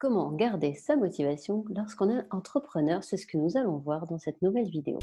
Comment garder sa motivation lorsqu'on est entrepreneur? C'est ce que nous allons voir dans cette nouvelle vidéo.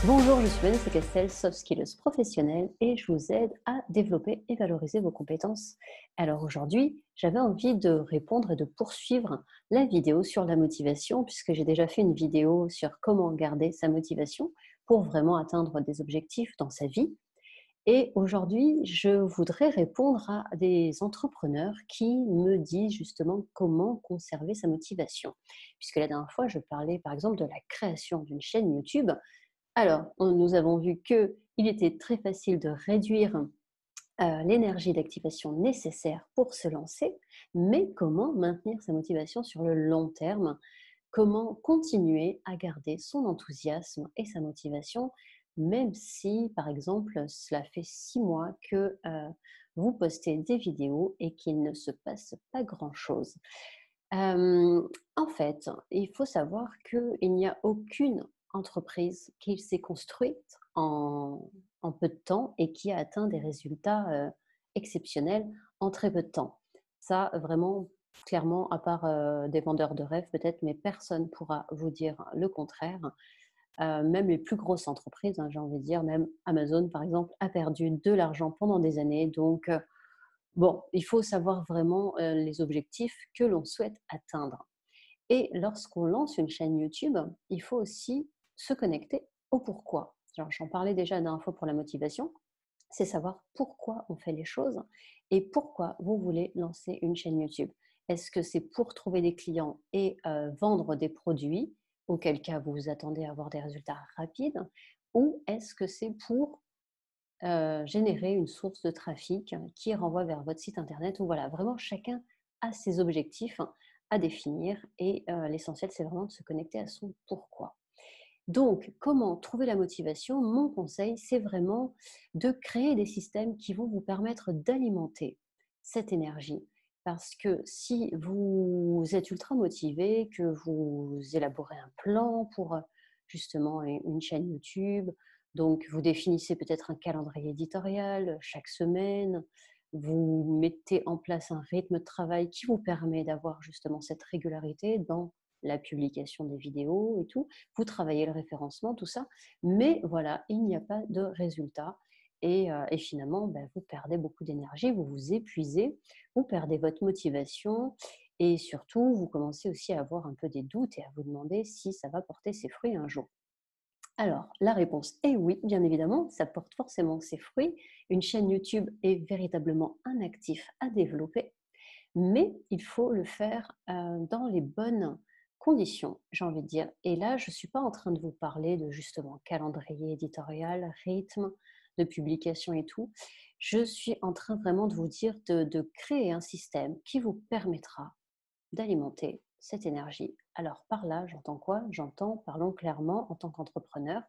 Bonjour, je suis Vanessa Castel, soft skills professionnelle et je vous aide à développer et valoriser vos compétences. Alors aujourd'hui, j'avais envie de répondre et de poursuivre la vidéo sur la motivation puisque j'ai déjà fait une vidéo sur comment garder sa motivation pour vraiment atteindre des objectifs dans sa vie. Et aujourd'hui, je voudrais répondre à des entrepreneurs qui me disent justement comment conserver sa motivation. Puisque la dernière fois, je parlais par exemple de la création d'une chaîne YouTube. Alors, nous avons vu qu'il était très facile de réduire l'énergie d'activation nécessaire pour se lancer, mais comment maintenir sa motivation sur le long terme? Comment continuer à garder son enthousiasme et sa motivation, même si, par exemple, cela fait 6 mois que vous postez des vidéos et qu'il ne se passe pas grand-chose. En fait, il faut savoir qu'il n'y a aucune entreprise qui s'est construite en peu de temps et qui a atteint des résultats, exceptionnels en très peu de temps. Ça, vraiment, clairement, à part, des vendeurs de rêves peut-être, mais personne ne pourra vous dire le contraire. Même les plus grosses entreprises, hein, j'ai envie de dire, même Amazon, par exemple, a perdu de l'argent pendant des années. Donc, bon, il faut savoir vraiment, les objectifs que l'on souhaite atteindre. Et lorsqu'on lance une chaîne YouTube, il faut aussi se connecter au pourquoi. Genre, j'en parlais déjà la dernière fois pour la motivation, c'est savoir pourquoi on fait les choses et pourquoi vous voulez lancer une chaîne YouTube. Est-ce que c'est pour trouver des clients et vendre des produits, auquel cas vous vous attendez à avoir des résultats rapides, ou est-ce que c'est pour générer une source de trafic qui renvoie vers votre site internet où voilà, vraiment chacun a ses objectifs à définir et l'essentiel, c'est vraiment de se connecter à son pourquoi. Donc, comment trouver la motivation? Mon conseil, c'est vraiment de créer des systèmes qui vont vous permettre d'alimenter cette énergie. Parce que si vous êtes ultra motivé, que vous élaborez un plan pour justement une chaîne YouTube, donc vous définissez peut-être un calendrier éditorial chaque semaine, vous mettez en place un rythme de travail qui vous permet d'avoir justement cette régularité dans la publication des vidéos et tout, vous travaillez le référencement, tout ça, mais voilà, il n'y a pas de résultat. Et finalement, ben, vous perdez beaucoup d'énergie, vous vous épuisez, vous perdez votre motivation et surtout, vous commencez aussi à avoir un peu des doutes et à vous demander si ça va porter ses fruits un jour. Alors, la réponse est oui, bien évidemment, ça porte forcément ses fruits. Une chaîne YouTube est véritablement un actif à développer, mais il faut le faire dans les bonnes conditions, j'ai envie de dire. Et là, je ne suis pas en train de vous parler de justement calendrier éditorial, rythme de publication et tout. Je suis en train vraiment de vous dire de créer un système qui vous permettra d'alimenter cette énergie. Alors par là, j'entends quoi? J'entends, parlons clairement, en tant qu'entrepreneur,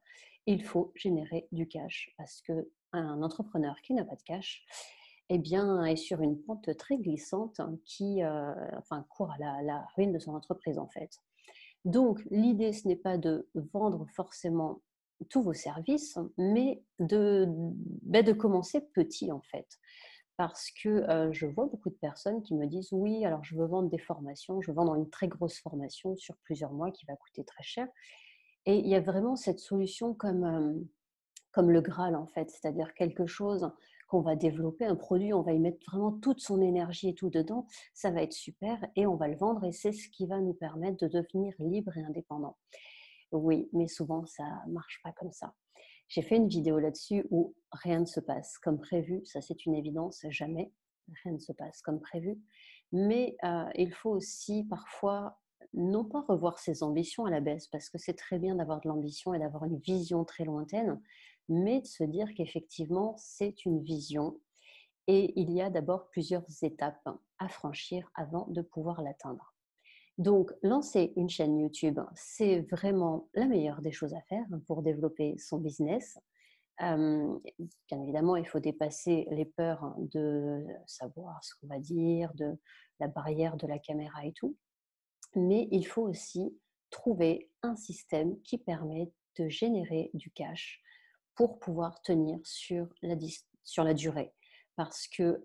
il faut générer du cash parce que un entrepreneur qui n'a pas de cash, eh bien, est sur une pente très glissante qui enfin, court à la ruine de son entreprise en fait. Donc l'idée, ce n'est pas de vendre forcément tous vos services, mais de commencer petit en fait. Parce que, je vois beaucoup de personnes qui me disent: «Oui, alors je veux vendre des formations, je veux vendre une très grosse formation sur plusieurs mois qui va coûter très cher» et il y a vraiment cette solution comme le Graal, en fait. C'est-à-dire quelque chose qu'on va développer, un produit, on va y mettre vraiment toute son énergie et tout dedans, ça va être super et on va le vendre et c'est ce qui va nous permettre de devenir libre et indépendant. Oui, mais souvent ça marche pas comme ça. J'ai fait une vidéo là-dessus où rien ne se passe comme prévu, ça c'est une évidence, jamais rien ne se passe comme prévu. Mais il faut aussi parfois non pas revoir ses ambitions à la baisse, parce que c'est très bien d'avoir de l'ambition et d'avoir une vision très lointaine, mais de se dire qu'effectivement c'est une vision et il y a d'abord plusieurs étapes à franchir avant de pouvoir l'atteindre. Donc, lancer une chaîne YouTube, c'est vraiment la meilleure des choses à faire pour développer son business. Bien évidemment, il faut dépasser les peurs de savoir ce qu'on va dire, de la barrière de la caméra et tout. mais il faut aussi trouver un système qui permet de générer du cash pour pouvoir tenir sur la durée. Parce que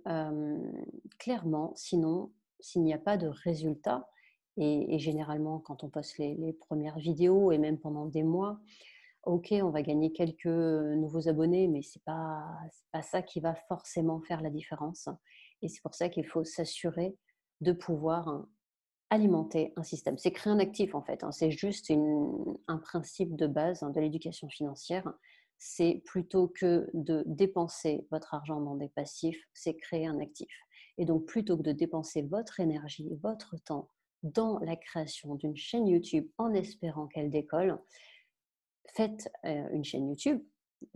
clairement, sinon, s'il n'y a pas de résultat, et généralement quand on poste les premières vidéos et même pendant des mois, ok, on va gagner quelques nouveaux abonnés, mais c'est pas ça qui va forcément faire la différence. Et c'est pour ça qu'il faut s'assurer de pouvoir alimenter un système. C'est créer un actif en fait, hein. C'est juste un principe de base, hein, de l'éducation financière. C'est plutôt que de dépenser votre argent dans des passifs, c'est créer un actif. Et donc plutôt que de dépenser votre énergie, votre temps dans la création d'une chaîne YouTube en espérant qu'elle décolle, faites une chaîne YouTube,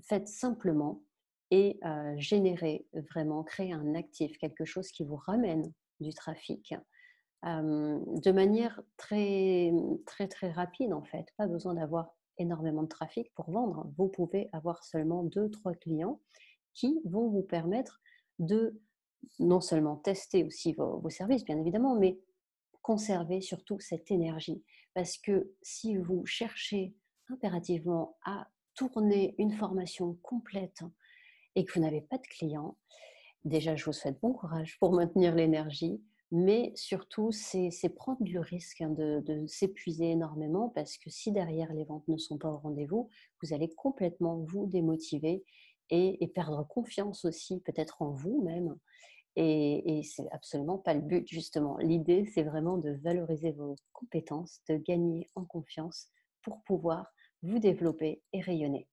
faites simplement et générez vraiment, créez un actif, quelque chose qui vous ramène du trafic de manière très, très, très rapide en fait. Pas besoin d'avoir énormément de trafic pour vendre. Vous pouvez avoir seulement deux, trois clients qui vont vous permettre de non seulement tester aussi vos services, bien évidemment, mais conserver surtout cette énergie. Parce que si vous cherchez impérativement à tourner une formation complète et que vous n'avez pas de clients, déjà, je vous souhaite bon courage pour maintenir l'énergie, mais surtout, c'est prendre le risque, hein, de s'épuiser énormément parce que si derrière les ventes ne sont pas au rendez-vous, vous allez complètement vous démotiver et perdre confiance aussi peut-être en vous-même. Et c'est absolument pas le but justement. L'idée, c'est vraiment de valoriser vos compétences, de gagner en confiance pour pouvoir vous développer et rayonner.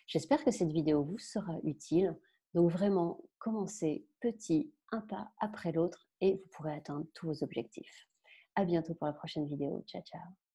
J'espère que cette vidéo vous sera utile. Donc vraiment, commencez petit, un pas après l'autre et vous pourrez atteindre tous vos objectifs. À bientôt pour la prochaine vidéo. Ciao, ciao.